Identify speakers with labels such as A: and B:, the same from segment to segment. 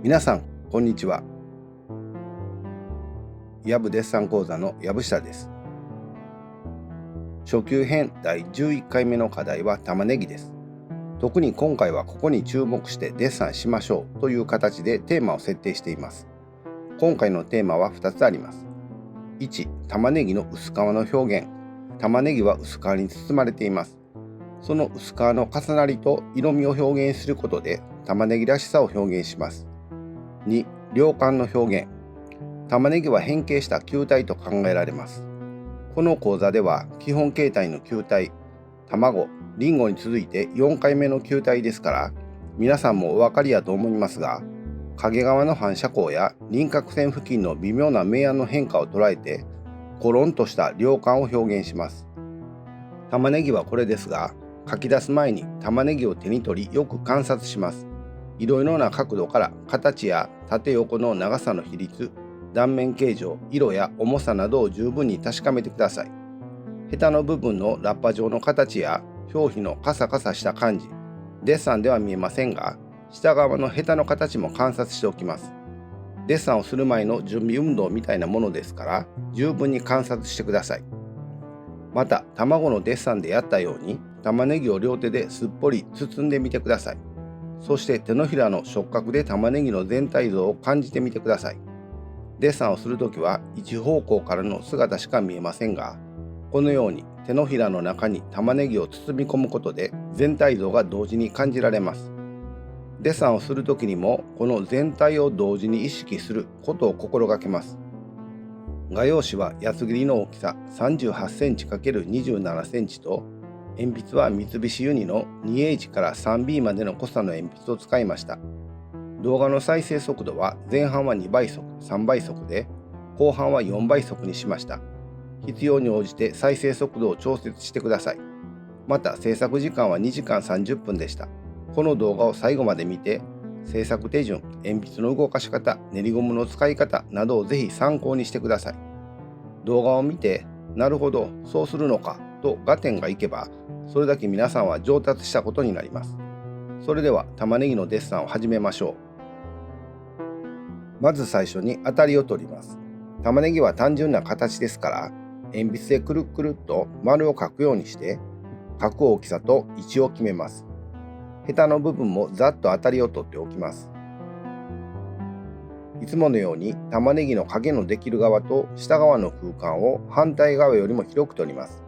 A: 皆さんこんにちは。ヤブデッサン講座の藪下です。初級編第11回目の課題は玉ねぎです。特に今回はここに注目してデッサンしましょうという形でテーマを設定しています。今回のテーマは2つあります。1、玉ねぎの薄皮の表現。玉ねぎは薄皮に包まれています。その薄皮の重なりと色味を表現することで玉ねぎらしさを表現します。2、涼感の表現。玉ねぎは変形した球体と考えられます。この講座では基本形態の球体、卵、リンゴに続いて4回目の球体ですから、皆さんもお分かりやと思いますが、影側の反射光や輪郭線付近の微妙な明暗の変化を捉えて、コロンとした涼感を表現します。玉ねぎはこれですが、書き出す前に玉ねぎを手に取りよく観察します。いろいろな角度から形や縦横の長さの比率、断面形状、色や重さなどを十分に確かめてください。ヘタの部分のラッパ状の形や表皮のカサカサした感じ、デッサンでは見えませんが、下側のヘタの形も観察しておきます。デッサンをする前の準備運動みたいなものですから、十分に観察してください。また、卵のデッサンでやったように、玉ねぎを両手ですっぽり包んでみてください。そして手のひらの触覚で玉ねぎの全体像を感じてみてください。デッサンをするときは一方向からの姿しか見えませんが、このように手のひらの中に玉ねぎを包み込むことで全体像が同時に感じられます。デッサンをするときにもこの全体を同時に意識することを心がけます。画用紙は八つ切りの大きさ 38cm×27 センチと、鉛筆は三菱ユニの 2H から 3B までの濃さの鉛筆を使いました。動画の再生速度は前半は2倍速、3倍速で、後半は4倍速にしました。必要に応じて再生速度を調節してください。また制作時間は2時間30分でした。この動画を最後まで見て、制作手順、鉛筆の動かし方、練りゴムの使い方などをぜひ参考にしてください。動画を見て、なるほど、そうするのかと合点がいけば、それだけ皆さんは上達したことになります。それでは玉ねぎのデッサンを始めましょう。まず最初に当たりを取ります。玉ねぎは単純な形ですから、鉛筆でくるくるっと丸を描くようにして、描く大きさと位置を決めます。ヘタの部分もざっと当たりを取っておきます。いつものように玉ねぎの影のできる側と下側の空間を反対側よりも広く取ります。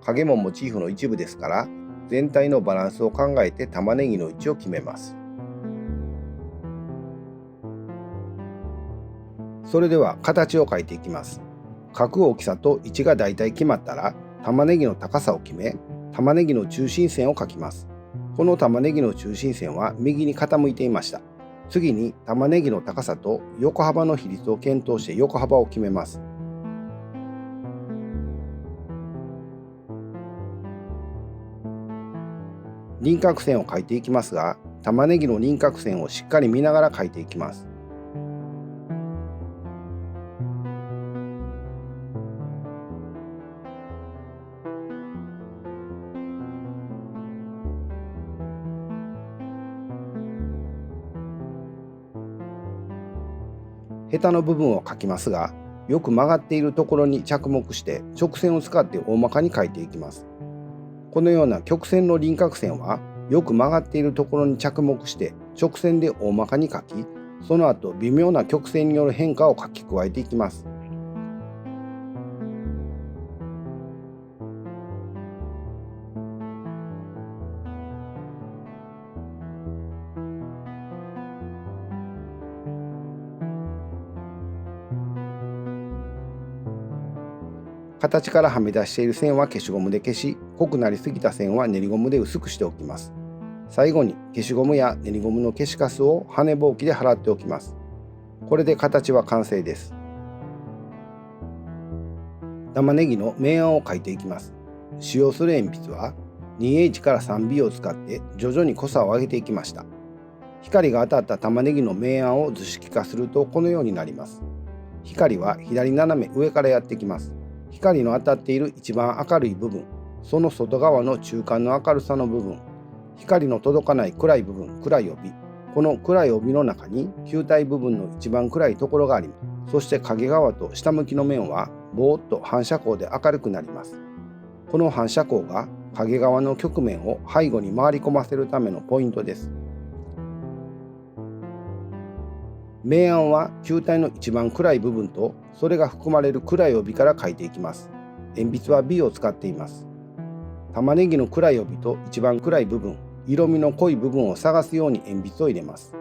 A: 影もモチーフの一部ですから、全体のバランスを考えて玉ねぎの位置を決めます。それでは形を描いていきます。描く大きさと位置がだいたい決まったら、玉ねぎの高さを決め、玉ねぎの中心線を描きます。この玉ねぎの中心線は右に傾いていました。次に玉ねぎの高さと横幅の比率を検討して横幅を決めます。輪郭線を描いていきますが、玉ねぎの輪郭線をしっかり見ながら描いていきます。ヘタの部分を描きますが、よく曲がっているところに着目して直線を使って大まかに描いていきます。このような曲線の輪郭線はよく曲がっているところに着目して直線で大まかに描き、その後微妙な曲線による変化を描き加えていきます。形からはみ出している線は消しゴムで消し、濃くなりすぎた線は練りゴムで薄くしておきます。最後に消しゴムや練りゴムの消しカスを跳ねぼうきで払っておきます。これで形は完成です。玉ねぎの明暗を描いていきます。使用する鉛筆は 2H から 3B を使って徐々に濃さを上げていきました。光が当たった玉ねぎの明暗を図式化するとこのようになります。光は左斜め上からやってきます。光の当たっている一番明るい部分、その外側の中間の明るさの部分、光の届かない暗い部分、暗い帯、この暗い帯の中に球体部分の一番暗いところがあります。そして影側と下向きの面はぼーっと反射光で明るくなります。この反射光が影側の曲面を背後に回り込ませるためのポイントです。明暗は球体の一番暗い部分とそれが含まれる暗い帯から描いていきます。鉛筆は B を使っています。玉ねぎの暗い帯と一番暗い部分、色味の濃い部分を探すように鉛筆を入れます。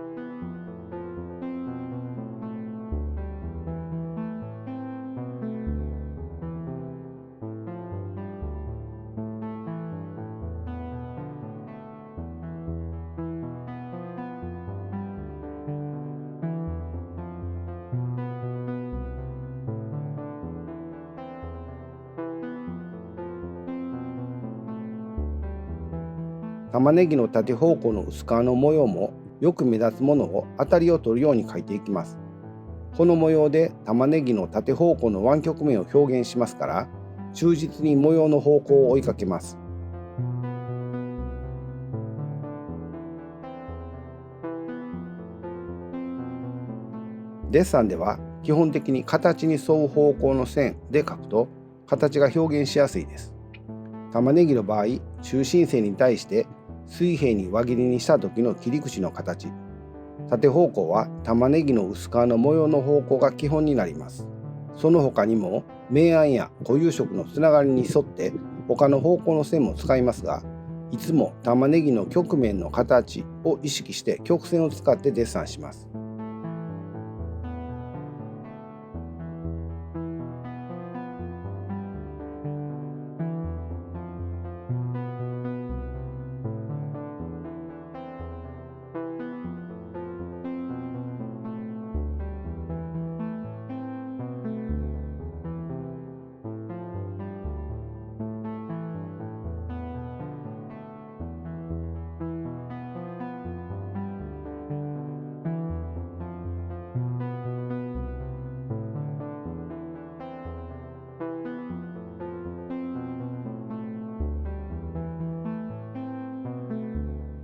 A: 玉ねぎの縦方向の薄皮の模様もよく目立つものを当たりを取るように描いていきます。この模様で玉ねぎの縦方向の湾曲面を表現しますから、忠実に模様の方向を追いかけます。デッサンでは基本的に形に沿う方向の線で描くと形が表現しやすいです。玉ねぎの場合、中心線に対して水平に輪切りにした時の切り口の形、縦方向は玉ねぎの薄皮の模様の方向が基本になります。その他にも明暗や固有色のつながりに沿って他の方向の線も使いますが、いつも玉ねぎの曲面の形を意識して曲線を使ってデッサンします。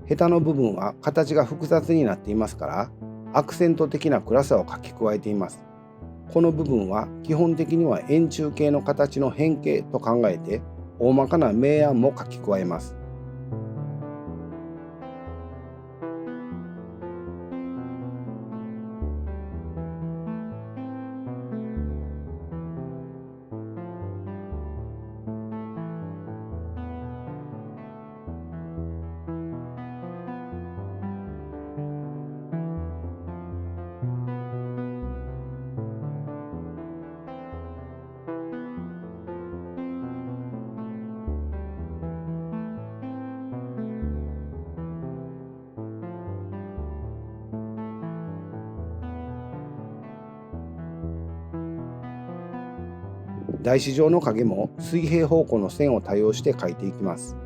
A: ヘタの部分は形が複雑になっていますから、アクセント的な暗さを書き加えています。この部分は基本的には円柱形の形の変形と考えて、大まかな明暗も書き加えます。台紙状の影も水平方向の線を多用して描いていきます。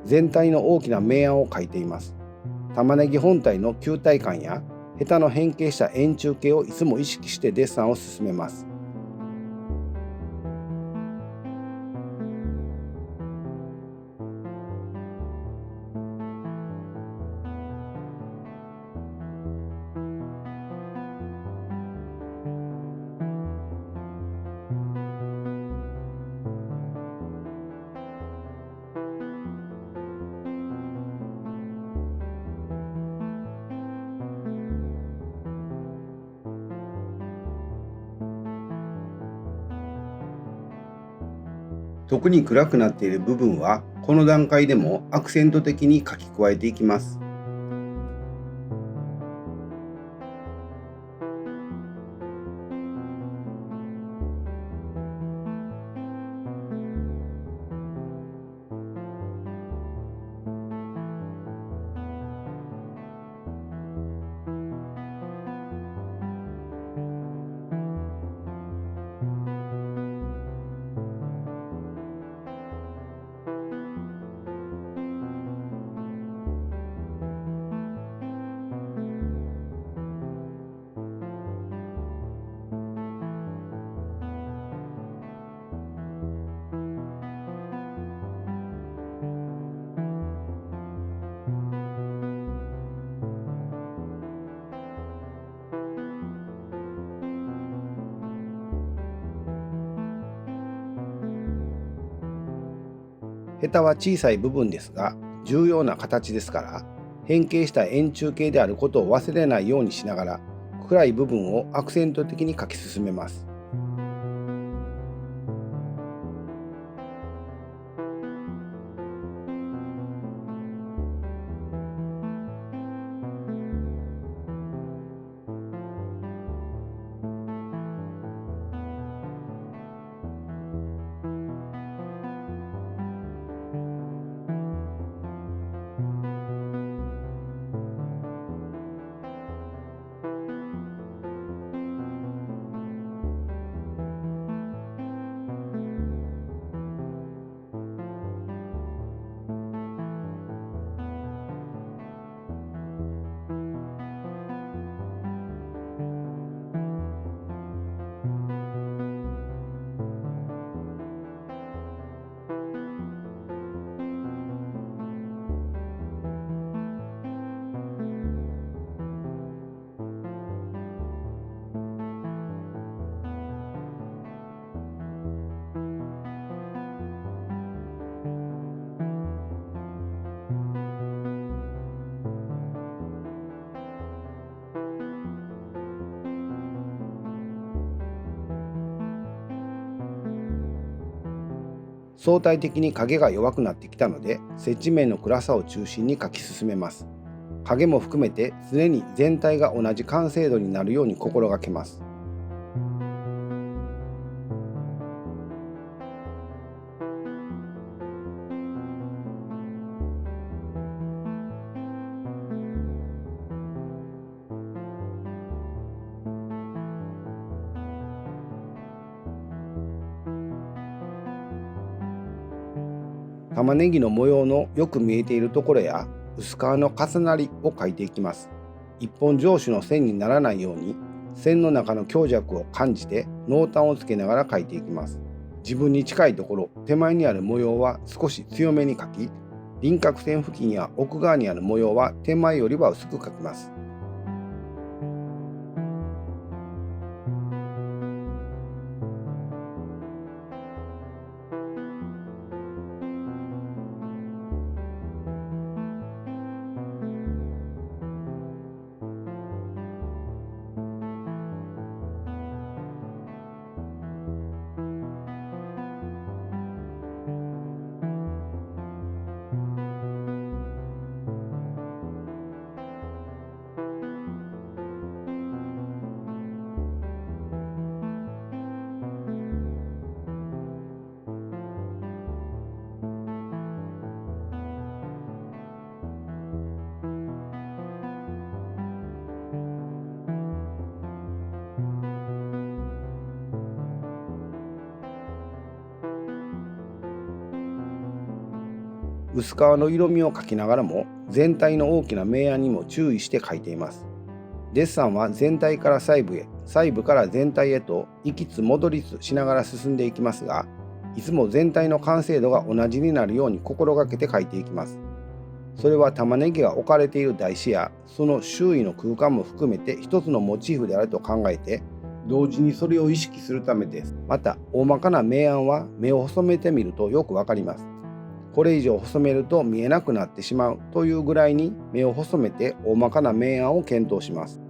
A: 全体の大きな明暗を描いています。玉ねぎ本体の球体感やヘタの変形した円柱形をいつも意識してデッサンを進めます。特に暗くなっている部分はこの段階でもアクセント的に書き加えていきます。ヘタは小さい部分ですが重要な形ですから、変形した円柱形であることを忘れないようにしながら、暗い部分をアクセント的に描き進めます。相対的に影が弱くなってきたので、接地面の暗さを中心に描き進めます。影も含めて常に全体が同じ完成度になるように心がけます。玉ねぎの模様のよく見えているところや薄皮の重なりを描いていきます。一本上手の線にならないように線の中の強弱を感じて濃淡をつけながら描いていきます。自分に近いところ手前にある模様は少し強めに描き、輪郭線付近や奥側にある模様は手前よりは薄く描きます。薄皮の色味を描きながらも全体の大きな明暗にも注意して描いています。デッサンは全体から細部へ、細部から全体へと行きつ戻りつしながら進んでいきますが、いつも全体の完成度が同じになるように心がけて描いていきます。それは玉ねぎが置かれている台紙やその周囲の空間も含めて一つのモチーフであると考えて、同時にそれを意識するためです。また大まかな明暗は目を細めてみるとよくわかります。これ以上細めると見えなくなってしまうというぐらいに目を細めて大まかな明暗を検討します。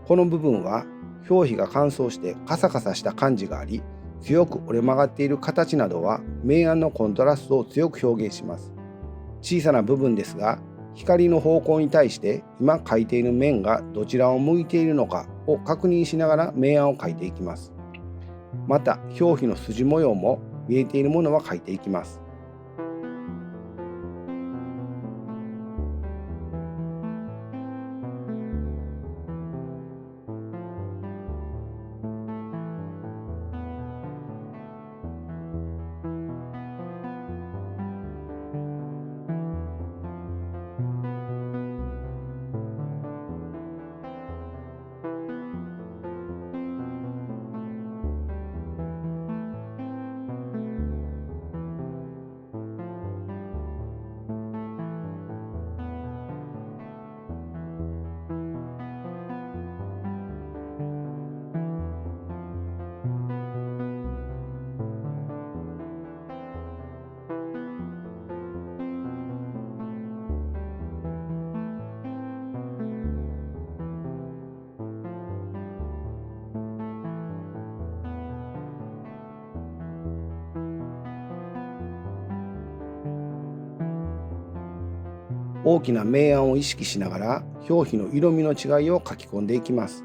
A: この部分は表皮が乾燥してカサカサした感じがあり、強く折れ曲がっている形などは明暗のコントラストを強く表現します。小さな部分ですが、光の方向に対して今描いている面がどちらを向いているのかを確認しながら明暗を描いていきます。また表皮の筋模様も見えているものは描いていきます。大きな明暗を意識しながら表皮の色味の違いを書き込んでいきます。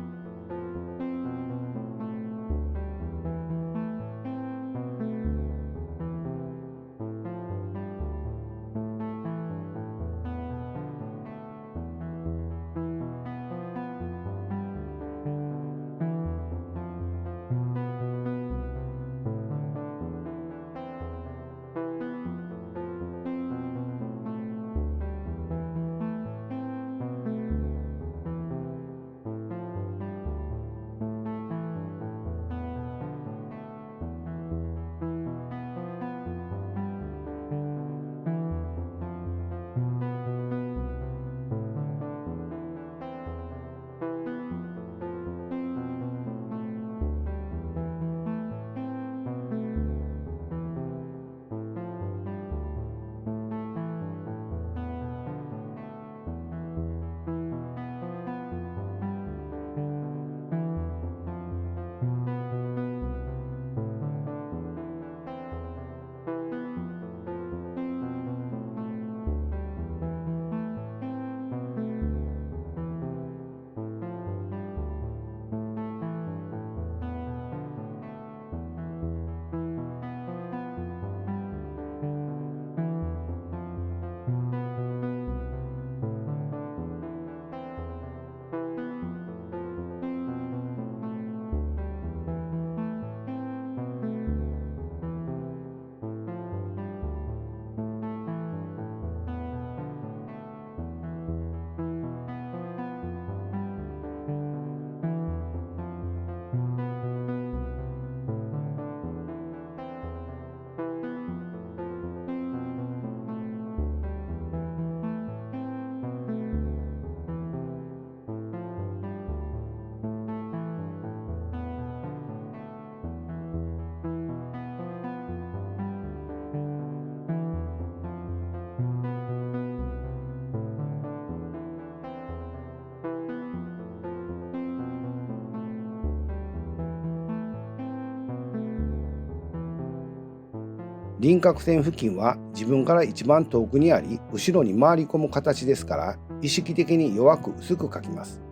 A: 輪郭線付近は自分から一番遠くにあり、後ろに回り込む形ですから、意識的に弱く薄く描きます。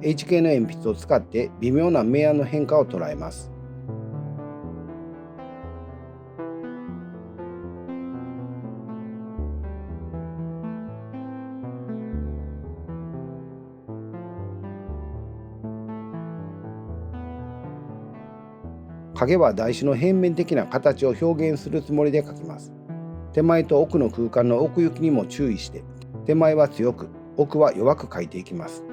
A: HK の鉛筆を使って微妙な明暗の変化を捉えます。影は台紙の平面的な形を表現するつもりで描きます。手前と奥の空間の奥行きにも注意して、手前は強く、奥は弱く描いていきます。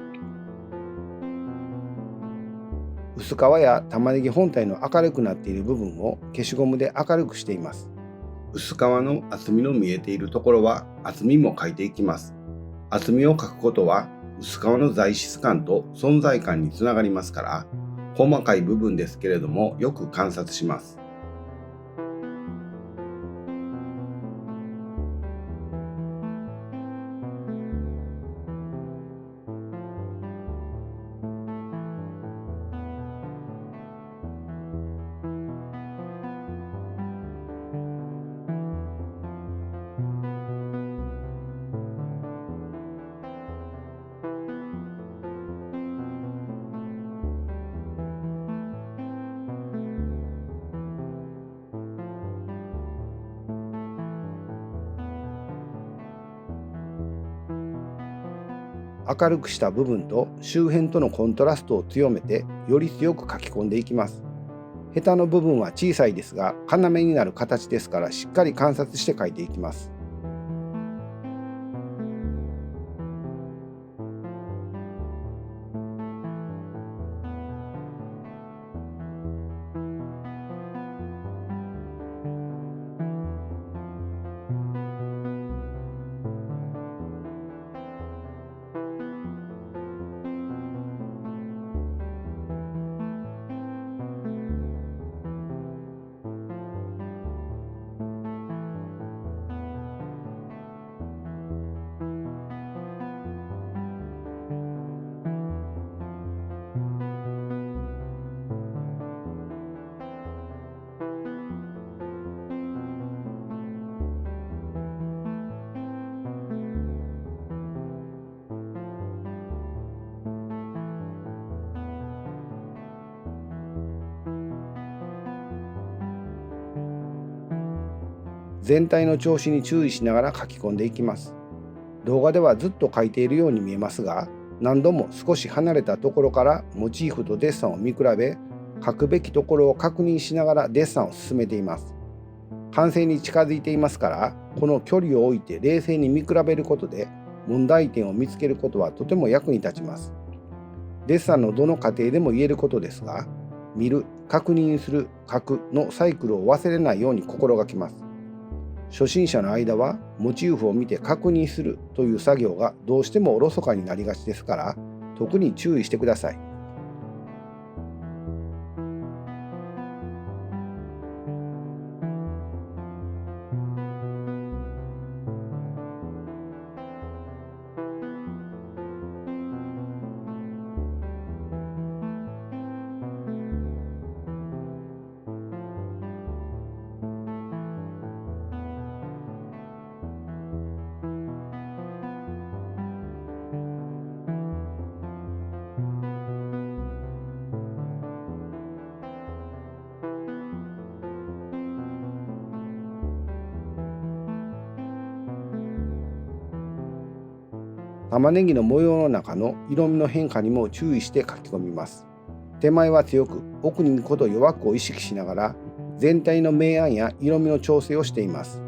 A: 薄皮や玉ねぎ本体の明るくなっている部分を消しゴムで明るくしています。薄皮の厚みの見えているところは厚みも描いていきます。厚みを描くことは薄皮の材質感と存在感につながりますから、細かい部分ですけれどもよく観察します。明るくした部分と周辺とのコントラストを強めてより強く書き込んでいきます。ヘタの部分は小さいですが要になる形ですからしっかり観察して書いていきます。全体の調子に注意しながら書き込んでいきます。動画ではずっと書いているように見えますが、何度も少し離れたところからモチーフとデッサンを見比べ、書くべきところを確認しながらデッサンを進めています。完成に近づいていますから、この距離を置いて冷静に見比べることで問題点を見つけることはとても役に立ちます。デッサンのどの過程でも言えることですが、見る、確認する、書くのサイクルを忘れないように心がけます。初心者の間はモチーフを見て確認するという作業がどうしてもおろそかになりがちですから、特に注意してください。玉ねぎの模様の中の色味の変化にも注意して書き込みます。手前は強く、奥に行くほど弱くを意識しながら、全体の明暗や色味の調整をしています。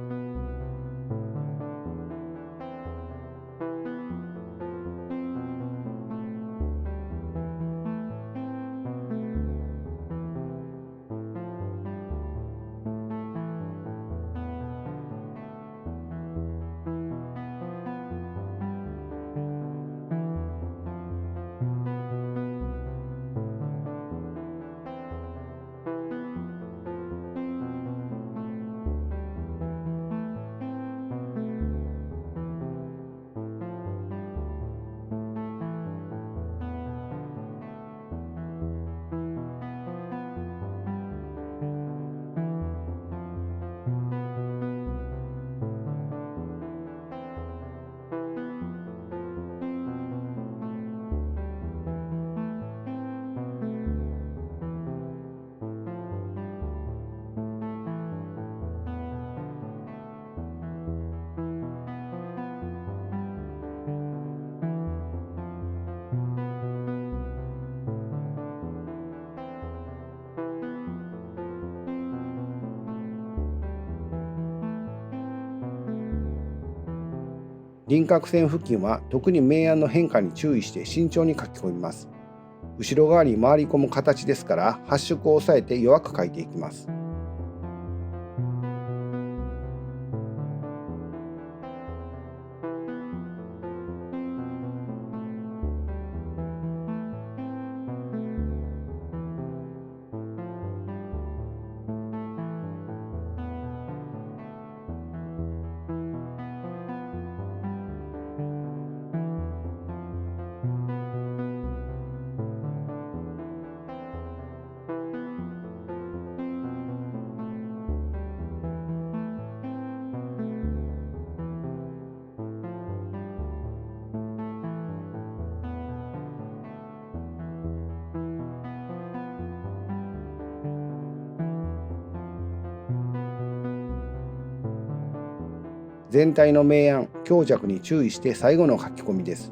A: 輪郭線付近は特に明暗の変化に注意して慎重に書き込みます。後ろ側に回り込む形ですから発色を抑えて弱く書いていきます。全体の明暗、強弱に注意して最後の書き込みです。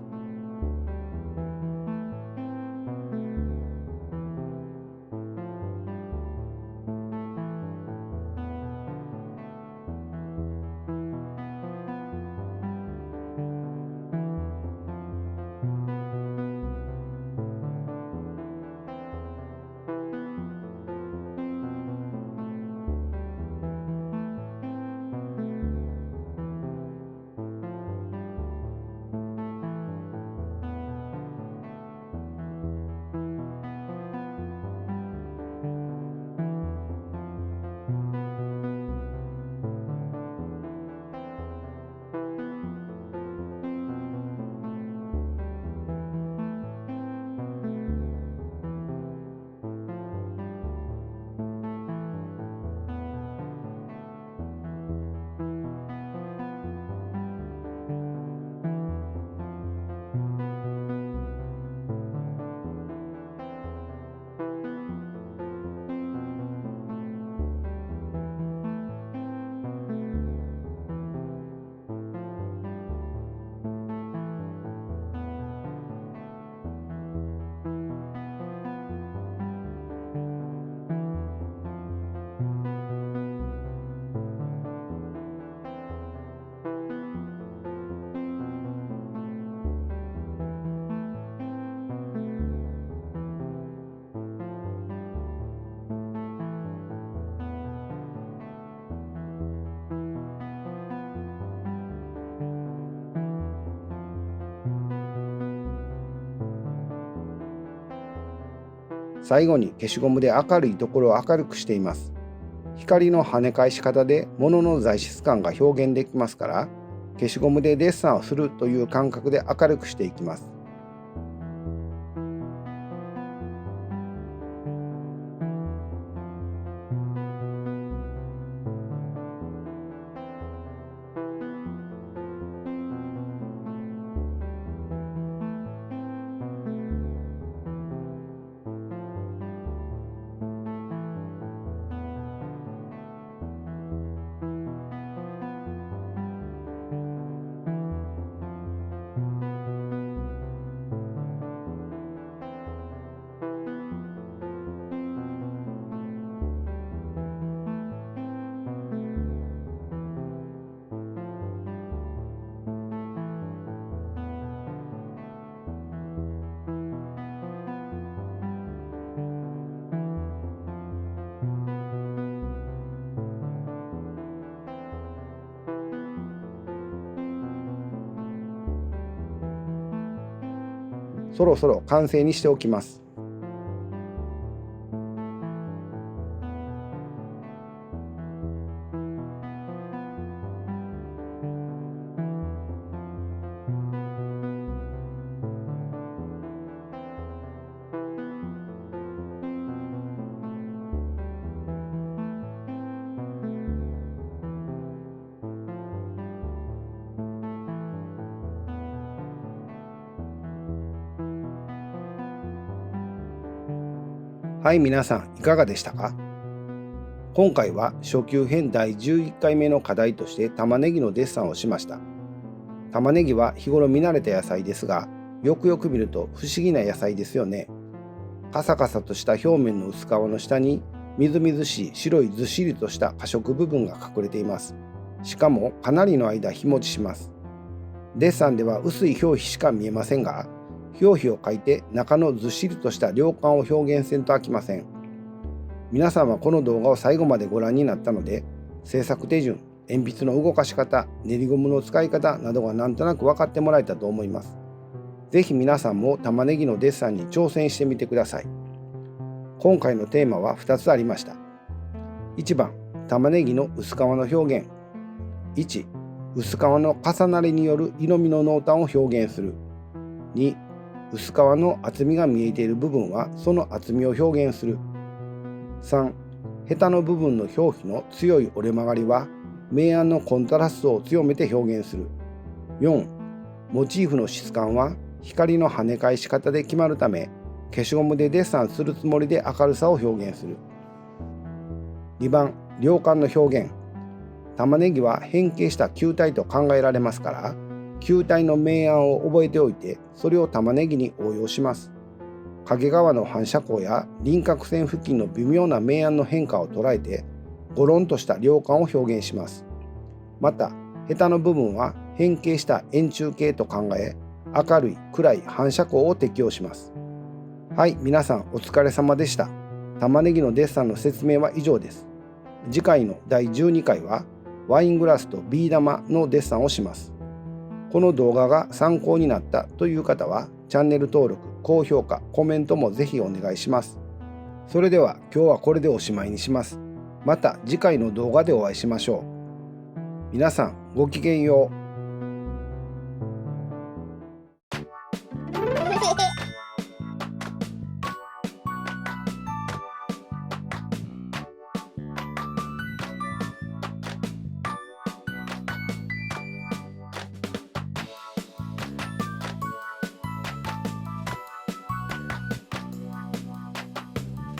A: 最後に消しゴムで明るいところを明るくしています。光の跳ね返し方で物の材質感が表現できますから、消しゴムでデッサンをするという感覚で明るくしていきます。そろそろ完成にしておきます。はい、皆さんいかがでしたか？今回は初級編第11回目の課題として玉ねぎのデッサンをしました。玉ねぎは日頃見慣れた野菜ですが、よくよく見ると不思議な野菜ですよね。カサカサとした表面の薄皮の下にみずみずしい白いずっしりとした褐色部分が隠れています。しかもかなりの間日持ちします。デッサンでは薄い表皮しか見えませんが、表皮を描いて中のずっしりとした良感を表現せんと飽きません。皆さんはこの動画を最後までご覧になったので、制作手順、鉛筆の動かし方、練りゴムの使い方などがなんとなく分かってもらえたと思います。ぜひ皆さんも玉ねぎのデッサンに挑戦してみてください。今回のテーマは2つありました。1番、玉ねぎの薄皮の表現。1、薄皮の重なりによる色味の濃淡を表現する。2、薄皮の厚みが見えている部分はその厚みを表現する。3、ヘタの部分の表皮の強い折れ曲がりは明暗のコントラストを強めて表現する。4、モチーフの質感は光の跳ね返し方で決まるため、消しゴムでデッサンするつもりで明るさを表現する。2番、良感の表現。玉ねぎは変形した球体と考えられますから、球体の明暗を覚えておいて、それを玉ねぎに応用します。影側の反射光や輪郭線付近の微妙な明暗の変化を捉えて、ゴロンとした良感を表現します。また、ヘタの部分は変形した円柱形と考え、明るい暗い反射光を適用します。はい、皆さんお疲れ様でした。玉ねぎのデッサンの説明は以上です。次回の第12回はワイングラスとビー玉のデッサンをします。この動画が参考になったという方はチャンネル登録、高評価、コメントもぜひお願いします。それでは今日はこれでおしまいにします。また次回の動画でお会いしましょう。皆さんごきげんよう。